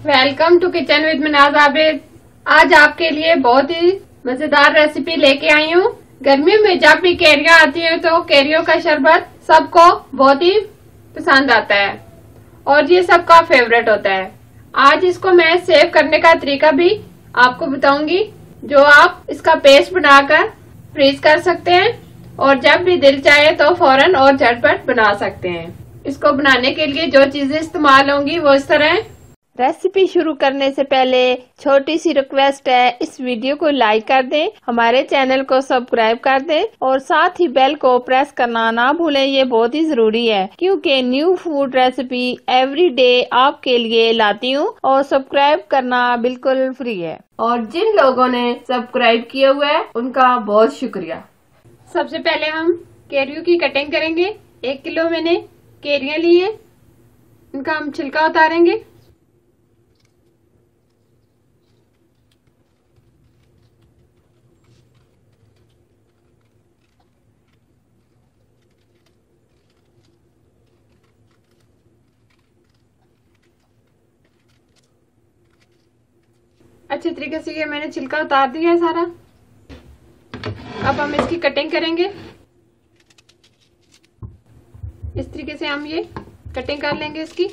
Welcome to kitchen with Minaz Abid. आज आपके लिए बहुत ही मजेदार रेसिपी लेके आई हूँ। गर्मियों में जब भी कैरियां आती हैं तो कैरियों का शरबत सबको बहुत ही पसंद आता है और ये सबका फेवरेट होता है। आज इसको मैं सेव करने का तरीका भी आपको बताऊंगी, जो आप इसका पेस्ट बनाकर फ्रीज कर सकते हैं और जब भी दिल चाहे तो फौरन और झटपट बना सकते हैं। इसको बनाने के लिए जो चीजें इस्तेमाल होंगी वो इस तरह है। रेसिपी शुरू करने से पहले छोटी सी रिक्वेस्ट है, इस वीडियो को लाइक कर दें, हमारे चैनल को सब्सक्राइब कर दें और साथ ही बेल को प्रेस करना ना भूलें। ये बहुत ही जरूरी है क्योंकि new food recipe every day आपके लिए लाती हूँ और सब्सक्राइब करना बिल्कुल फ्री है। और जिन लोगों ने सब्सक्राइब किया हुआ है उनका बहुत शुक्रिया। सबसे पहले हम कैरियों की कटिंग करेंगे। 1 किलो मैंने कैरियां ली है, इनका हम छिलका उतारेंगे। अच्छे तरीके से ये मैंने छिलका उतार दिया है सारा। अब हम इसकी कटिंग करेंगे। इस तरीके से हम ये कटिंग कर लेंगे इसकी।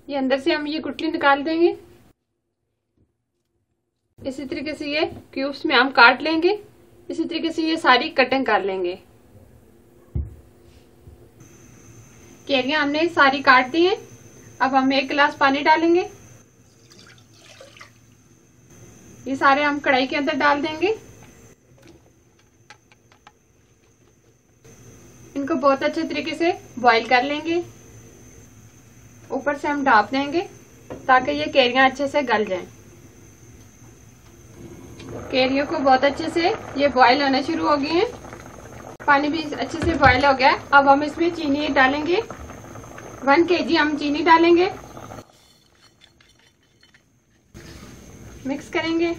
ये अंदर से हम ये गुठली निकाल देंगे। इसी तरीके से ये क्यूब्स में हम काट लेंगे। इसी तरीके से ये सारी कटिंग कर लेंगे। कैरियां हमने सारी काट दी हैं। अब हम 1 गिलास पानी डालेंगे। ये सारे हम कढ़ाई के अंदर डाल देंगे। इनको बहुत अच्छे तरीके से बॉईल कर लेंगे। ऊपर से हम ढाप देंगे ताकि ये कैरियां अच्छे से गल जाएं। कैरियों को बहुत अच्छे से ये बॉईल होना शुरू हो गई है। पानी भी अच्छे से बॉईल हो गया। अब हम इसमें चीनी डालेंगे। 1 kg हम चीनी डालेंगे। मिक्स करेंगे।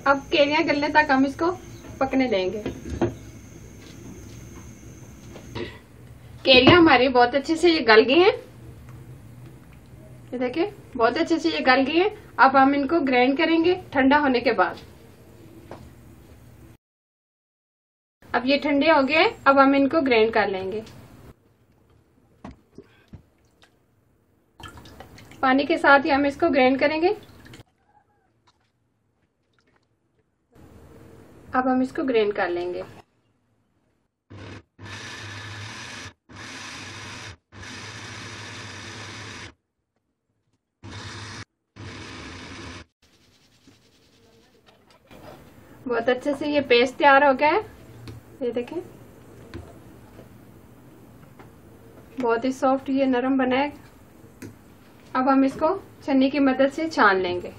अब कैरियां गलने तक हम इसको पकने देंगे। कैरियां हमारी बहुत अच्छे से ये गल गई हैं। ये देखिए बहुत अच्छे से ये गल गई है। अब हम इनको ग्राइंड करेंगे ठंडा होने के बाद। अब ये ठंडे हो गए। अब हम इनको ग्राइंड कर लेंगे। पानी के साथ ही हम इसको ग्राइंड करेंगे। अब हम इसको ग्राइंड कर लेंगे। बहुत अच्छे से ये पेस्ट तैयार हो गया है। ये देखें बहुत ही सॉफ्ट ये नरम बना है। अब हम इसको छन्नी की मदद से छान लेंगे।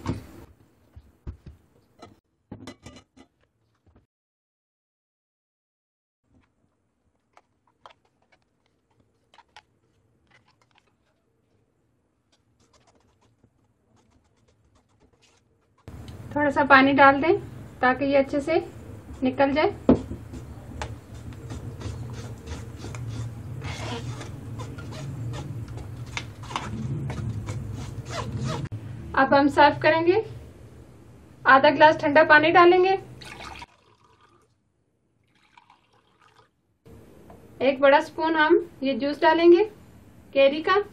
थोड़ा सा पानी डाल दें ताकि ये अच्छे से निकल जाए। अब हम सर्व करेंगे। आधा गिलास ठंडा पानी डालेंगे। 1 बड़ा स्पून हम ये जूस डालेंगे कैरी का।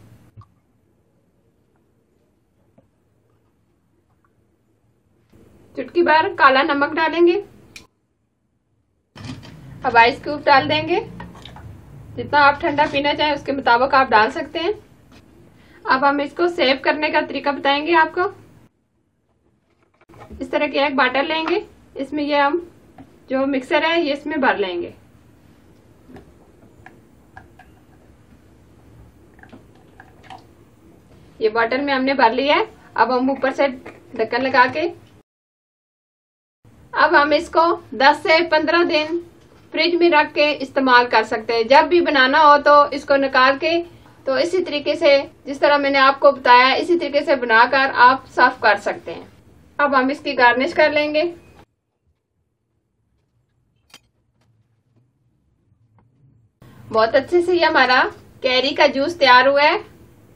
चुटकी भर काला नमक डालेंगे। अब आइस क्यूब डाल देंगे। जितना आप ठंडा पीना चाहें उसके मुताबिक आप डाल सकते हैं। अब हम इसको सेव करने का तरीका बताएंगे आपको। इस तरह के एक बाटल लेंगे। इसमें ये हम जो मिक्सर है ये इसमें भर लेंगे। ये बॉटल में हमने भर लिया है। अब हम ऊपर से ढक्कन लगा के अब हम इसको 10 से 15 दिन फ्रिज में रख के इस्तेमाल कर सकते हैं। जब भी बनाना हो तो इसको निकाल के तो इसी तरीके से जिस तरह मैंने आपको बताया इसी तरीके से बनाकर आप सर्व कर सकते हैं। अब हम इसकी गार्निश कर लेंगे। बहुत अच्छे से ये हमारा कैरी का जूस तैयार हुआ है।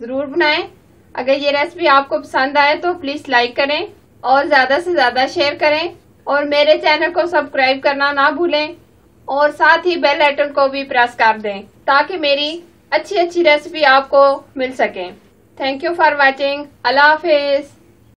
जरूर बनाएं। अगर ये रेसिपी आपको पसंद आए तो प्लीज लाइक करें और ज्यादा से ज्यादा शेयर करें और मेरे चैनल को सब्सक्राइब करना ना भूलें और साथ ही बेल आइकन को भी प्रेस कर दें ताकि मेरी अच्छी अच्छी रेसिपी आपको मिल सके। Thank you for watching. Allah Hafiz.